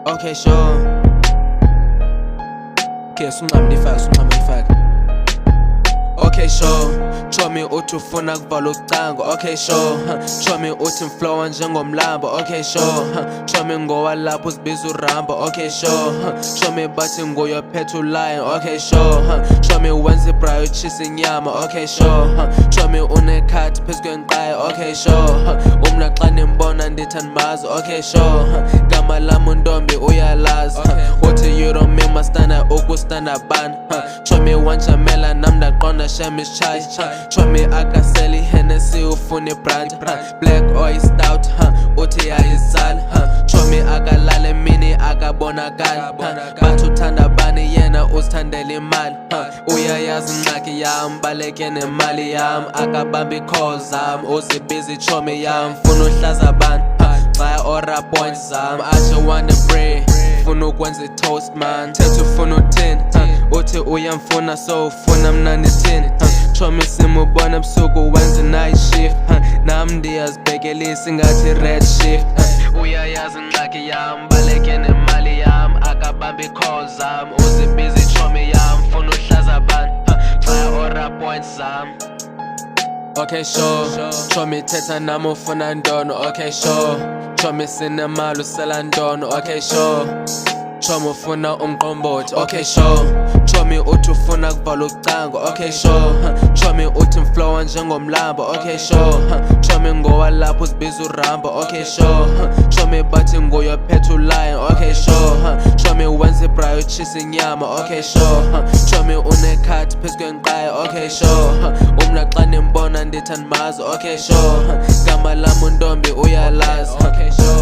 Okay, sure. Okay, sunqamlifaka. Okay, sure. Show me uthi ufuna kuvala ucango. Okay, sure. Show me uthi mflowa njengomlambo. Okay, sure. Show me ngowa lapho uzibiza uRambo. Okay, sure. Show me bathi nguye ophethe ulion. Okay, sure. Show me wenza ibra utshisa inyama. Okay, sure. Show me unekhathi phezu kwenqayi. Okay, sure. Umna xa nimbona ndithi andimazi. Okay, sure. Gama lami untombi uyalazi. Uthi you don't make my stana ukustana bani. Show me wanjamela nam ndaqonda shem is chai. Show me akaseli Hennessy ufuna ibrand. Black oil stout uthi ayizali. Show me akalala emini akabonakali. Bathi uthanda bani yena uzithandela imali. Uyayazi ingxaki yam baleke nemali yam. Akabamba i-call zam uzibiza ichomi yam. Funa uhlaza bani xa ora points zam. Asho wanna pray funa ukwenza i-toast man. Thetha ufuna uthini uthi uyamfuna so ufuna mna ndithini. Show me simubona ebusuku wenza night shift. Nam ndiyazibhekelisa ingathi red shift. Uyayazi ingxaki yam baleke nemali yam. Akabamba i-call zam uzibiza ichomi yam. Funa uhlaza bani xa ora points zam. Okay, sure. Show me thetha nami ufuna ndono. Okay, sure. Show me sinemali usela ndono. Okay, sure. Show me ufuna umqombothi. Okay, sure. Show me uthi ufuna kuvala ucango. Okay, sure. Show me uthi mflowa njengomlambo. Okay, sure. Show me ngowa lapho uzibiza uRambo. Okay, sure. Show me bathi nguye ophethe ulion. Okay, sure. Show me wenza ibra utshisa inyama. Okay, sure. Show me unekhathi phezu kwenqayi. Okay, sure. Umna xa nimbona ndithi andimazi. Okay, sure. Gama lami untombi uyalazi. Okay, sure.